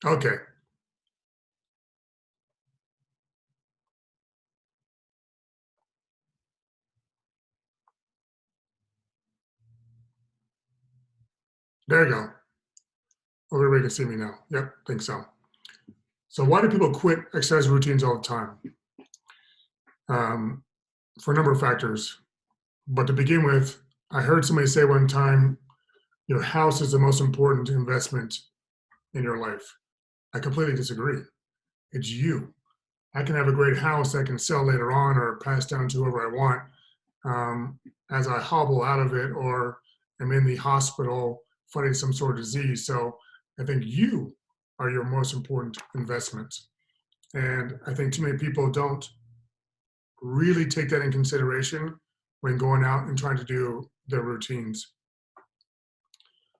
Okay, there you go. Everybody can see me now. Yep, think so. So why do people quit exercise routines all the time? Um, for a number of factors. But to begin with, I heard somebody say one time, your house is the most important investment in your life. I completely disagree. It's you. I can have a great house I can sell later on or pass down to whoever I want as I hobble out of it or am in the hospital fighting some sort of disease. So I think you are your most important investment. And I think too many people don't really take that in consideration when going out and trying to do their routines.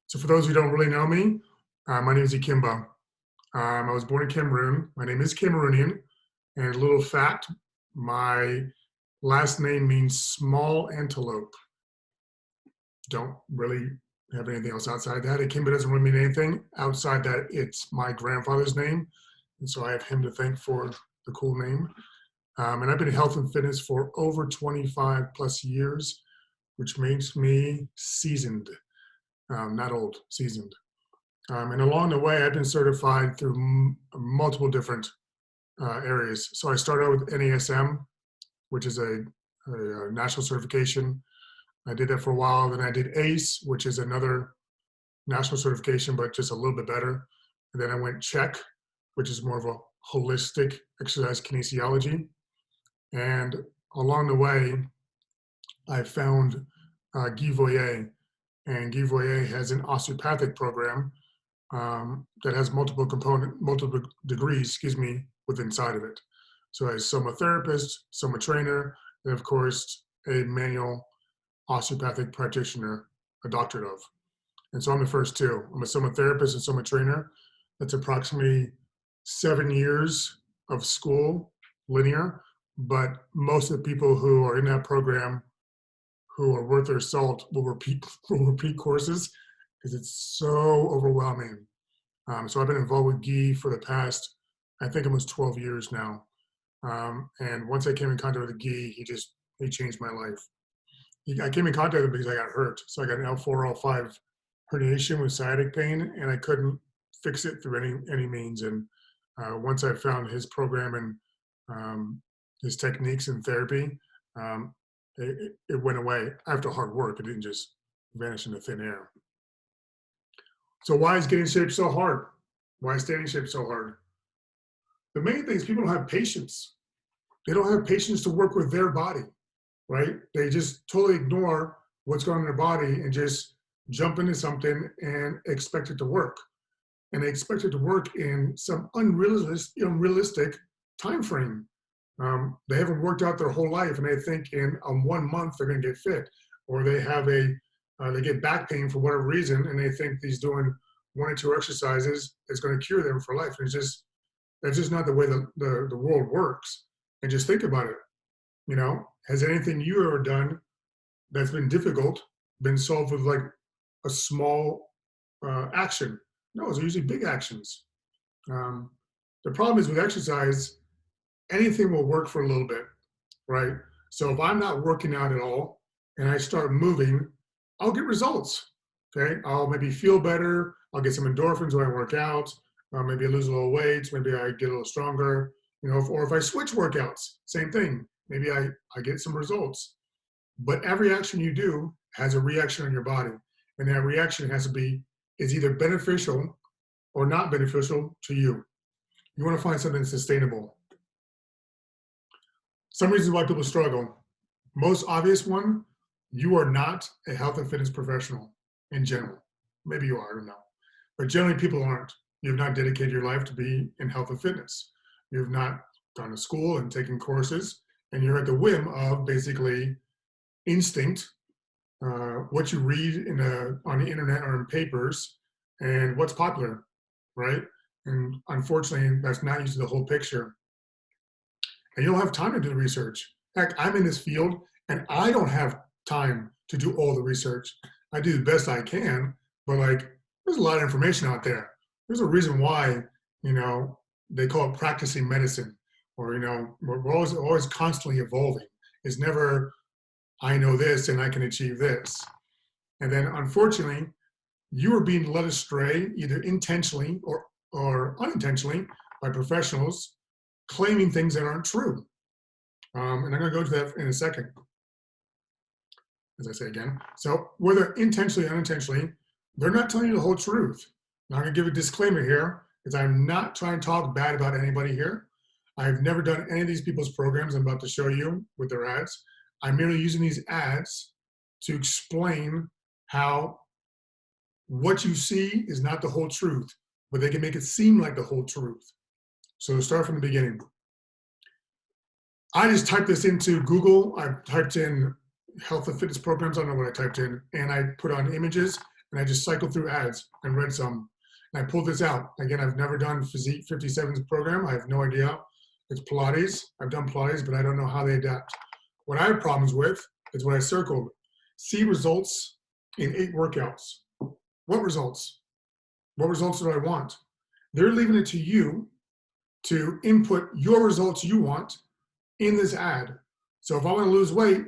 So for those who don't really know me, my name is Ikimba. I was born in Cameroon. My name is Cameroonian. And a little fact, my last name means small antelope. Don't really have anything else outside that. Ikimba doesn't really mean anything outside that it's my grandfather's name. And so I have him to thank for the cool name. And I've been in health and fitness for over 25 plus years, which makes me seasoned, not old, seasoned. And along the way, I've been certified through multiple different areas. So I started out with NASM, which is a national certification. I did that for a while. Then I did ACE, which is another national certification, but just a little bit better. And then I went CHEC, which is more of a holistic exercise kinesiology. And along the way, I found Guy Voyer, and Guy Voyer has an osteopathic program that has multiple degrees, with inside of it. So as soma therapist, soma trainer, and of course a manual osteopathic practitioner, a doctorate of. And so I'm the first two. I'm a soma therapist and soma trainer. That's approximately 7 years of school, linear. But most of the people who are in that program who are worth their salt will repeat courses because it's so overwhelming. So I've been involved with Guy for the past, I think almost 12 years now. And once I came in contact with Guy, he changed my life. I came in contact with him because I got hurt. So I got an L4, L5 herniation with sciatic pain, and I couldn't fix it through any means. And once I found his program and his techniques and therapy, it went away after hard work. It didn't just vanish into thin air. So why is getting in shape so hard? Why is staying in shape so hard? The main thing is people don't have patience. They don't have patience to work with their body, right? They just totally ignore what's going on in their body and just jump into something and expect it to work. And they expect it to work in some unrealistic time frame. They haven't worked out their whole life, and they think in 1 month they're going to get fit, or they get back pain for whatever reason, and they think these doing one or two exercises is going to cure them for life. And that's just not the way the world works. And just think about it. Has anything you ever done that's been difficult been solved with like a small action? No, it's usually big actions. Um, the problem is with exercise, anything will work for a little bit, right? So if I'm not working out at all and I start moving, I'll get results. Okay, I'll maybe feel better. I'll get some endorphins when I work out. Maybe I lose a little weight. Maybe I get a little stronger. Or if I switch workouts, same thing. Maybe I get some results. But every action you do has a reaction on your body, and that reaction is either beneficial or not beneficial to you. You want to find something sustainable. Some reasons why people struggle. Most obvious one, you are not a health and fitness professional in general. Maybe you are, I don't know. But generally, people aren't. You have not dedicated your life to be in health and fitness. You have not gone to school and taken courses, and you're at the whim of basically instinct, what you read on the internet or in papers, and what's popular, right? And unfortunately, that's not usually the whole picture. And you don't have time to do the research. Heck, I'm in this field and I don't have time to do all the research. I do the best I can, but like there's a lot of information out there. There's a reason why you know, they call it practicing medicine, or, you know, we're always constantly evolving. It's never, I know this and I can achieve this. And then unfortunately, you are being led astray either intentionally or unintentionally by professionals claiming things that aren't true. And I'm going to go to that in a second, as I say again. So whether intentionally or unintentionally, they're not telling you the whole truth. Now I'm going to give a disclaimer here, because I'm not trying to talk bad about anybody here. I've never done any of these people's programs I'm about to show you with their ads. I'm merely using these ads to explain how what you see is not the whole truth, but they can make it seem like the whole truth. So to start from the beginning. I just typed this into Google. I typed in health and fitness programs. I don't know what I typed in. And I put on images and I just cycled through ads and read some. And I pulled this out. Again, I've never done Physique 57's program. I have no idea. It's Pilates. I've done Pilates, but I don't know how they adapt. What I have problems with is what I circled. See results in 8 workouts. What results? What results do I want? They're leaving it to you to input your results you want in this ad. So if I want to lose weight,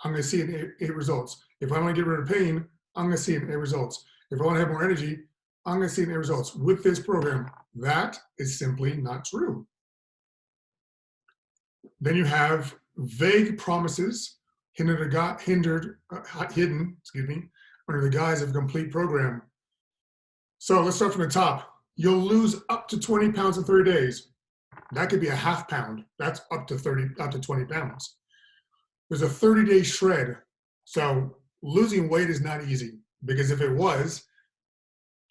I'm going to see in 8 results. If I want to get rid of pain, I'm going to see in 8 results. If I want to have more energy, I'm going to see in 8 results. With this program, that is simply not true. Then you have vague promises hidden under the guise of a complete program. So let's start from the top. You'll lose up to 20 pounds in 30 days. That could be a half pound. That's up to 20 pounds. There's a 30-day shred. So losing weight is not easy, because if it was,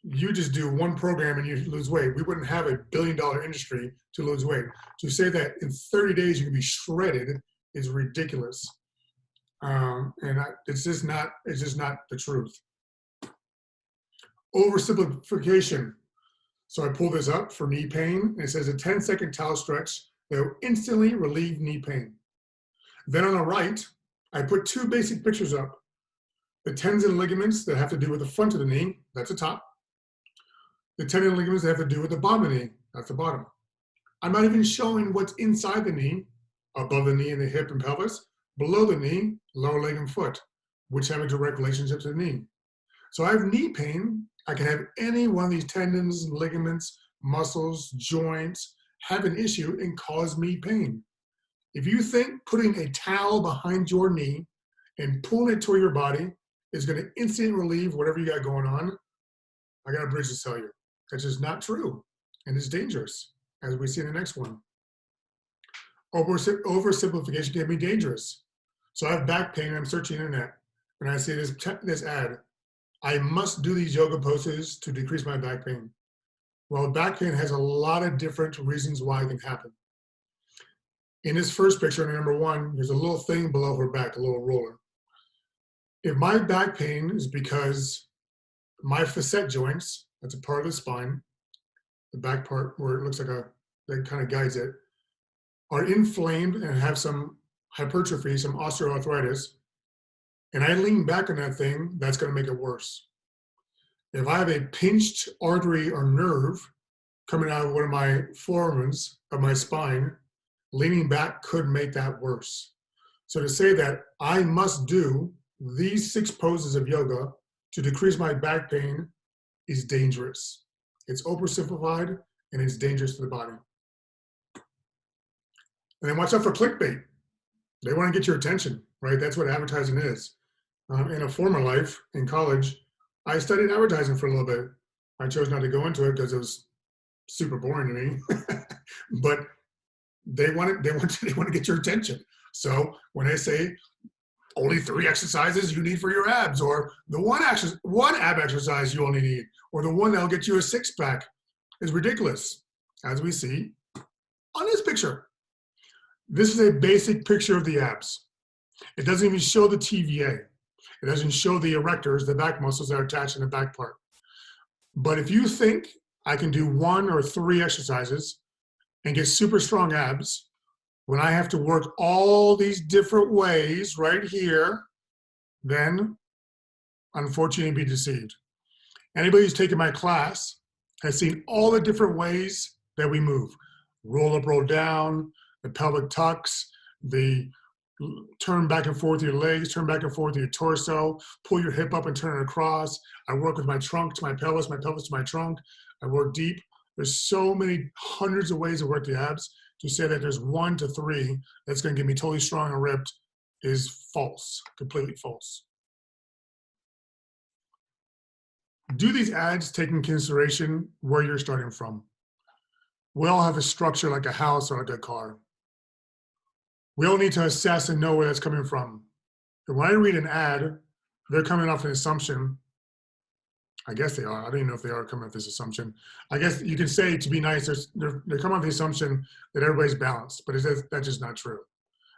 you just do one program and you lose weight. We wouldn't have a billion-dollar industry to lose weight. To say that in 30 days you can be shredded is ridiculous. It's just not the truth. Oversimplification. So I pull this up for knee pain, and it says a 10-second towel stretch that will instantly relieve knee pain. Then on the right, I put 2 basic pictures up. The tendons and ligaments that have to do with the front of the knee, that's the top. The tendon and ligaments that have to do with the bottom of the knee, that's the bottom. I'm not even showing what's inside the knee, above the knee and the hip and pelvis, below the knee, lower leg and foot, which have a direct relationship to the knee. So I have knee pain. I can have any one of these tendons, ligaments, muscles, joints have an issue and cause me pain. If you think putting a towel behind your knee and pulling it toward your body is going to instantly relieve whatever you got going on, I got a bridge to tell you. That's just not true, and it's dangerous, as we see in the next one. Oversimplification can be dangerous. So I have back pain, I'm searching the internet, and I see this ad. I must do these yoga poses to decrease my back pain. Well, back pain has a lot of different reasons why it can happen. In this first picture, number 1, there's a little thing below her back, a little roller. If my back pain is because my facet joints, that's a part of the spine, the back part where it looks like that kind of guides it, are inflamed and have some hypertrophy, some osteoarthritis, and I lean back on that thing, that's going to make it worse. If I have a pinched artery or nerve coming out of one of my foramens of my spine, leaning back could make that worse. So to say that I must do these 6 poses of yoga to decrease my back pain is dangerous. It's oversimplified and it's dangerous to the body. And then watch out for clickbait. They want to get your attention, right? That's what advertising is. In a former life, in college, I studied advertising for a little bit. I chose not to go into it because it was super boring to me. But they want to get your attention. So when they say only 3 exercises you need for your abs, or the one ab exercise you only need, or the one that'll get you a 6-pack, is ridiculous, as we see on this picture. This is a basic picture of the abs. It doesn't even show the TVA. It doesn't show the erectors, the back muscles that are attached in the back part. But if you think I can do 1 or 3 exercises and get super strong abs, when I have to work all these different ways right here, then unfortunately be deceived. Anybody who's taken my class has seen all the different ways that we move. Roll up, roll down, the pelvic tucks, the turn back and forth your legs, turn back and forth your torso, pull your hip up and turn it across. I work with my trunk to my pelvis to my trunk. I work deep. There's so many hundreds of ways to work the abs. To say that there's 1 to 3 that's going to get me totally strong and ripped is false, completely false. Do these ads take into consideration where you're starting from? We all have a structure like a house or like a car. We all need to assess and know where that's coming from. And when I read an ad, they're coming off an assumption. I guess they are. I don't even know if they are coming off this assumption. I guess you can say, to be nice, they're coming off the assumption that everybody's balanced, but that's just not true.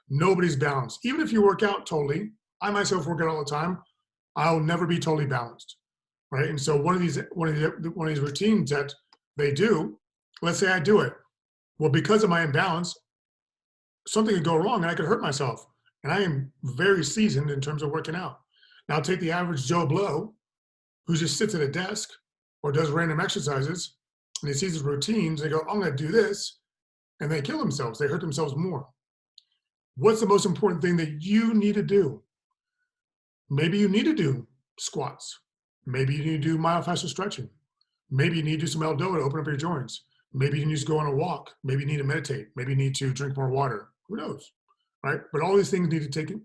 Nobody's balanced. Even if you work out totally, I myself work out all the time, I'll never be totally balanced, right? And so one of these routines that they do, let's say I do it. Well, because of my imbalance, something could go wrong and I could hurt myself. And I am very seasoned in terms of working out. Now take the average Joe Blow who just sits at a desk or does random exercises and he sees his routines, they go, I'm gonna do this, and they kill themselves, they hurt themselves more. What's the most important thing that you need to do? Maybe you need to do squats. Maybe you need to do myofascial stretching. Maybe you need to do some L-DOA to open up your joints. Maybe you need to go on a walk. Maybe you need to meditate. Maybe you need to drink more water. Who knows, right? But all these things need to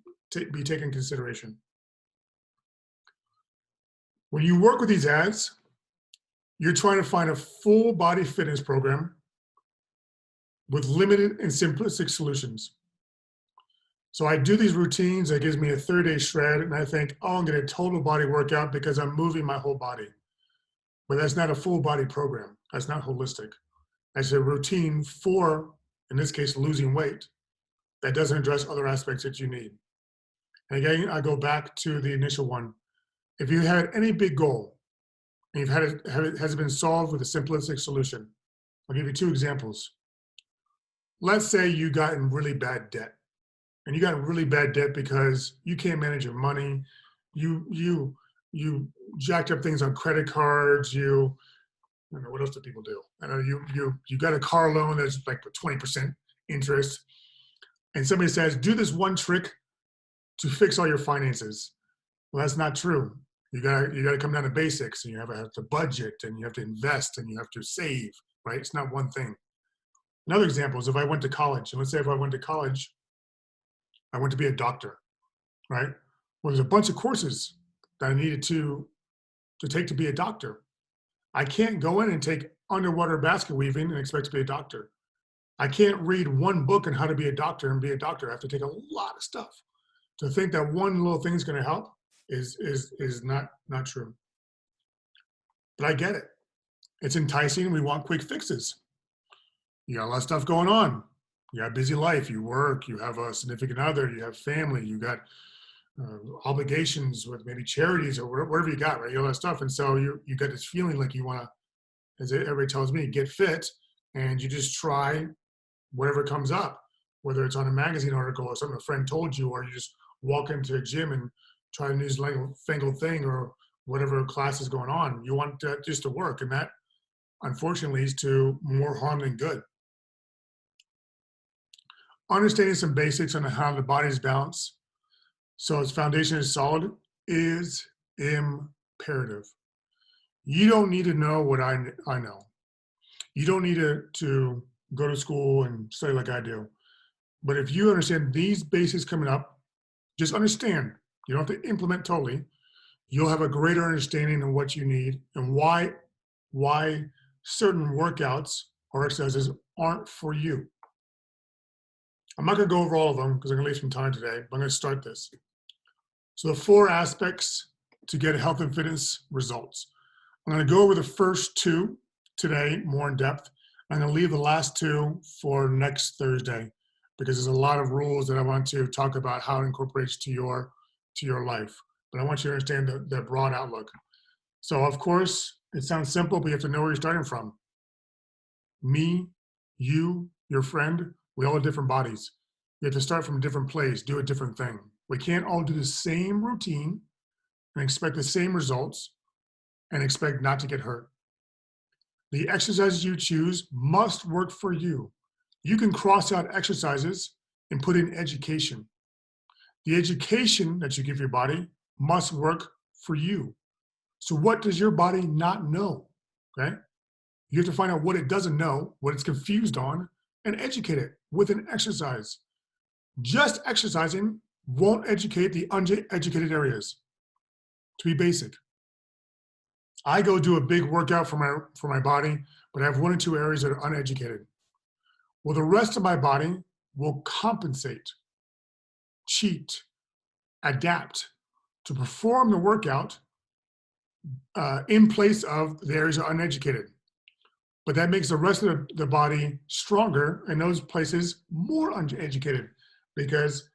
be taken into consideration. When you work with these ads, you're trying to find a full body fitness program with limited and simplistic solutions. So I do these routines that gives me a 30-day shred, and I think, oh, I'm getting a total body workout because I'm moving my whole body. But that's not a full body program. That's not holistic. That's a routine for, in this case, losing weight that doesn't address other aspects that you need. And again, I go back to the initial one. If you had any big goal and has it been solved with a simplistic solution? I'll give you 2 examples. Let's say you got in really bad debt. And you got in really bad debt because you can't manage your money. You jacked up things on credit cards. I don't know, what else do people do? I know you got a car loan that's like 20% interest. And somebody says, do this one trick to fix all your finances. Well, that's not true. You gotta come down to basics, and you have to budget, and you have to invest, and you have to save, right? It's not one thing. Another example is if I went to college, and let's say if I went to college, I went to be a doctor, right? Well, there's a bunch of courses that I needed to take to be a doctor. I can't go in and take underwater basket weaving and expect to be a doctor. I can't read one book on how to be a doctor and be a doctor. I have to take a lot of stuff. To think that one little thing is going to help is not true. But I get it. It's enticing. We want quick fixes. You got a lot of stuff going on. You got a busy life. You work. You have a significant other. You have family. You got obligations with maybe charities or whatever you got, right? You got all that stuff. And so you got this feeling like you want to, as everybody tells me, get fit, and you just try whatever comes up, whether it's on a magazine article or something a friend told you, or you just walk into a gym and try a newfangled thing or whatever class is going on. You want that just to work, and that unfortunately leads to more harm than good. Understanding some basics on how the body is balanced so its foundation is solid is imperative. You don't need to know what I know. You don't need to go to school and study like I do. But if you understand these basics coming up, just understand. You don't have to implement totally. You'll have a greater understanding of what you need and why certain workouts or exercises aren't for you. I'm not going to go over all of them because I'm going to leave some time today, but I'm going to start this. So the 4 aspects to get health and fitness results. I'm going to go over the first 2 today more in depth. I'm going to leave the last 2 for next Thursday because there's a lot of rules that I want to talk about how it incorporates to your life. But I want you to understand the broad outlook. So of course, it sounds simple, but you have to know where you're starting from. Me, you, your friend, we all have different bodies. You have to start from a different place, do a different thing. We can't all do the same routine and expect the same results and expect not to get hurt. The exercises you choose must work for you. You can cross out exercises and put in education. The education that you give your body must work for you. So what does your body not know? Okay? You have to find out what it doesn't know, what it's confused on, and educate it with an exercise. Just exercising won't educate the uneducated areas. To be basic. I go do a big workout for my body, but I have one or two areas that are uneducated. Well, the rest of my body will compensate, cheat, adapt to perform the workout in place of the areas that are uneducated. But that makes the rest of the body stronger and those places more uneducated because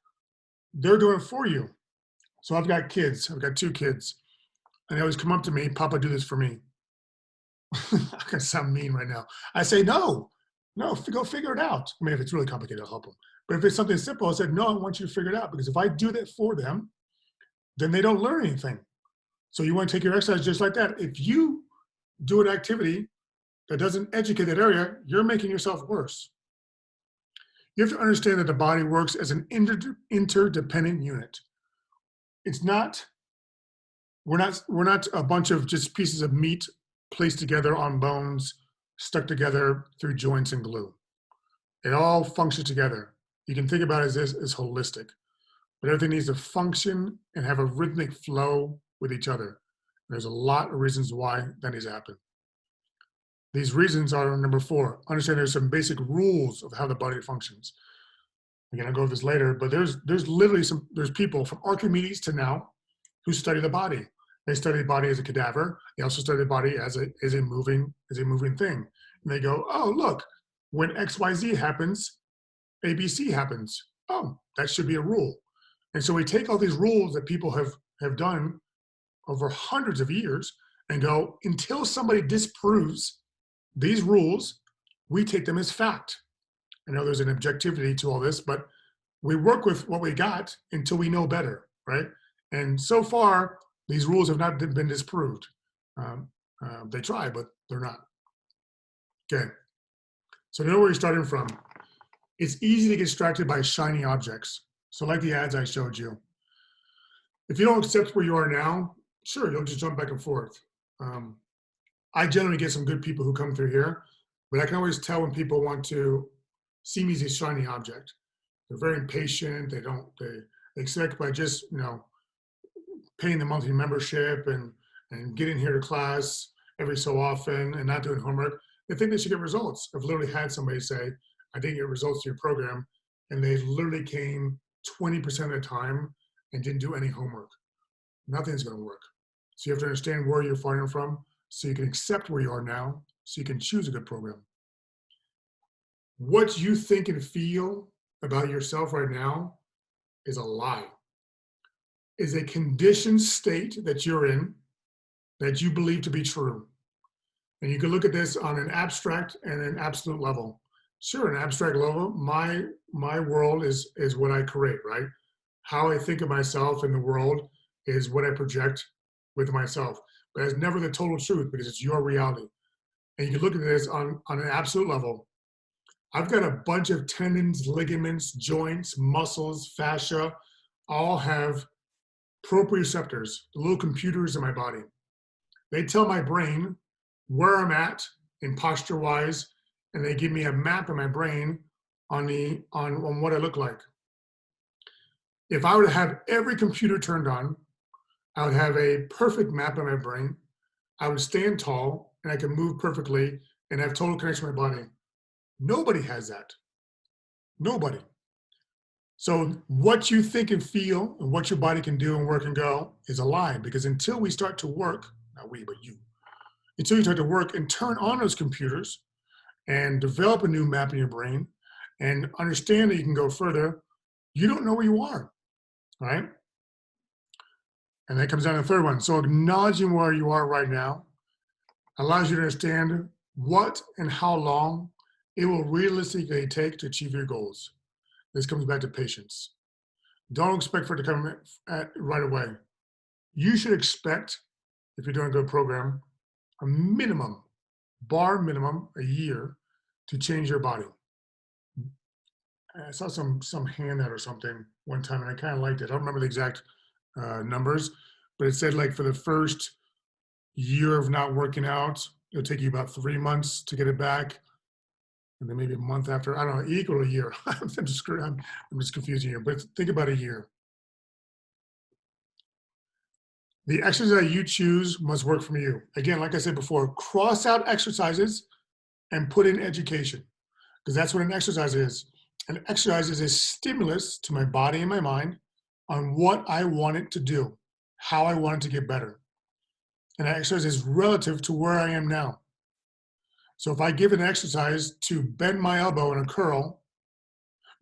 they're doing it for you. So I've got kids. I've got two kids. And they always come up to me, Papa, do this for me. I'm gonna sound mean right now. I say, no, go figure it out. I mean, if it's really complicated, I'll help them. But if it's something simple, I said, no, I want you to figure it out because if I do that for them, then they don't learn anything. So you want to take your exercise just like that. If you do an activity that doesn't educate that area, you're making yourself worse. You have to understand that the body works as an interdependent unit. It's not, we're not a bunch of just pieces of meat placed together on bones, stuck together through joints and glue. It all functions together. You can think about it as holistic, but everything needs to function and have a rhythmic flow with each other. And there's a lot of reasons why that needs to happen. These reasons are number 4, understand there's some basic rules of how the body functions. Again, I'll go over this later, but there's literally there's people from Archimedes to now who study the body. They study the body as a cadaver. They also study the body as a moving thing. And they go, oh, look, when XYZ happens, ABC happens. Oh, that should be a rule. And so we take all these rules that people have done over hundreds of years and go, until somebody disproves these rules, we take them as fact. I know there's an objectivity to all this, but we work with what we got until we know better, right? And so far, these rules have not been disproved. They try, but they're not. Okay, so know where you're starting from. It's easy to get distracted by shiny objects. So like the ads I showed you. If you don't accept where you are now, sure, you'll just jump back and forth. I generally get some good people who come through here, but I can always tell when people want to see me as a shiny object. They're very impatient. They expect by just, paying the monthly membership and getting here to class every so often and not doing homework, they think they should get results. I've literally had somebody say, I didn't get results to your program, and they literally came 20% of the time and didn't do any homework. Nothing's going to work. So you have to understand where you're fighting from so you can accept where you are now so you can choose a good program. What you think and feel about yourself right now is a lie. Is a conditioned state that you're in that you believe to be true. And you can look at this on an abstract and an absolute level. Sure, an abstract level, my world is what I create, right? How I think of myself in the world is what I project with myself. But it's never the total truth because it's your reality. And you can look at this on an absolute level. I've got a bunch of tendons, ligaments, joints, muscles, fascia, all have proprioceptors, the little computers in my body. They tell my brain where I'm at in posture-wise, and they give me a map in my brain on what I look like. If I were to have every computer turned on, I would have a perfect map in my brain. I would stand tall, and I can move perfectly, and have total connection with my body. Nobody has that. Nobody. So what you think and feel and what your body can do and work and go is a lie, because until we start to work, not we, but you, until you start to work and turn on those computers and develop a new map in your brain and understand that you can go further, you don't know where you are, right? And that comes down to the third one. So acknowledging where you are right now allows you to understand what and how long it will realistically take to achieve your goals. This comes back to patience. Don't expect for it to come right away. You should expect, if you're doing a good program, a minimum bar minimum a year to change your body. I saw some handout or something one time, and I kind of liked it. I don't remember the exact numbers, but it said like for the first year of not working out, it'll take you about 3 months to get it back, and then maybe a month after. I don't know, equal a year. I'm just confusing you, but think about a year. The exercise you choose must work for you. Again, like I said before, cross out exercises and put in education, because that's what an exercise is. An exercise is a stimulus to my body and my mind on what I want it to do, how I want it to get better. And an exercise is relative to where I am now. So if I give an exercise to bend my elbow in a curl,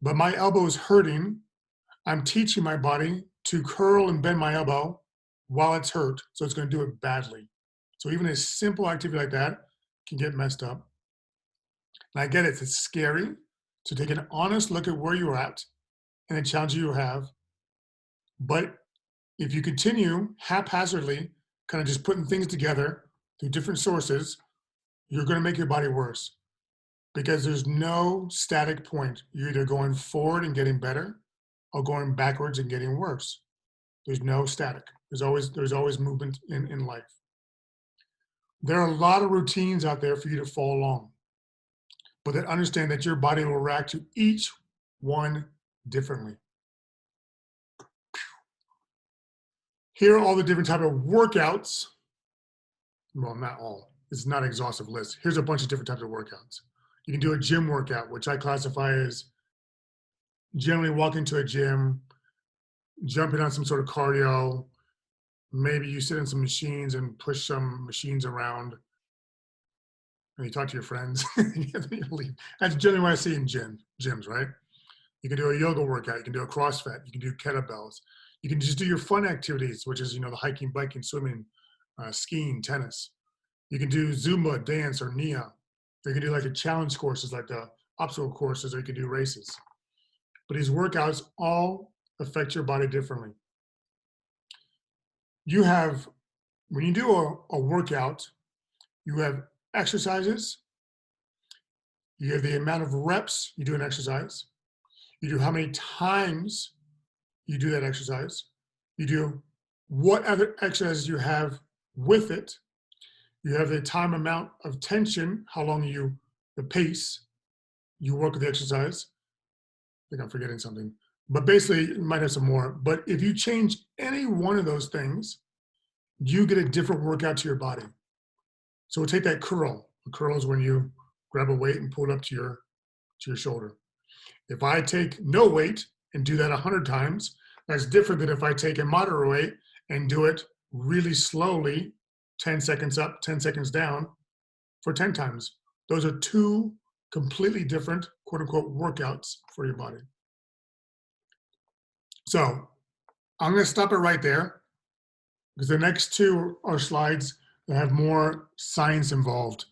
but my elbow is hurting, I'm teaching my body to curl and bend my elbow while it's hurt, so it's going to do it badly. So even a simple activity like that can get messed up. And I get it, it's scary. So take an honest look at where you're at and the challenge you have. But if you continue haphazardly, kind of just putting things together through different sources, you're going to make your body worse, because there's no static point. You're either going forward and getting better or going backwards and getting worse. There's no static. There's always movement in life. There are a lot of routines out there for you to follow along, but then understand that your body will react to each one differently. Here are all the different type of workouts. Well, not all. It's not an exhaustive list. Here's a bunch of different types of workouts. You can do a gym workout, which I classify as generally walking to a gym, jumping on some sort of cardio. Maybe you sit in some machines and push some machines around, and you talk to your friends. You leave. That's generally what I see in gyms, right? You can do a yoga workout. You can do a CrossFit. You can do kettlebells. You can just do your fun activities, which is, the hiking, biking, swimming, skiing, tennis. You can do Zumba, dance, or Nia. You can do like the challenge courses, like the obstacle courses, or you can do races. But these workouts all affect your body differently. When you do a workout, you have exercises, you have the amount of reps you do an exercise, you do how many times you do that exercise, you do what other exercises you have with it, you have the time amount of tension, how long the pace you work with the exercise. I think I'm forgetting something, but basically you might have some more. But if you change any one of those things, you get a different workout to your body. So we'll take that curl. A curl is when you grab a weight and pull it up to your shoulder. If I take no weight and do that 100 times, that's different than if I take a moderate weight and do it really slowly, 10 seconds up, 10 seconds down for 10 times. Those are two completely different, quote unquote, workouts for your body. So I'm going to stop it right there, because the next two are slides that have more science involved.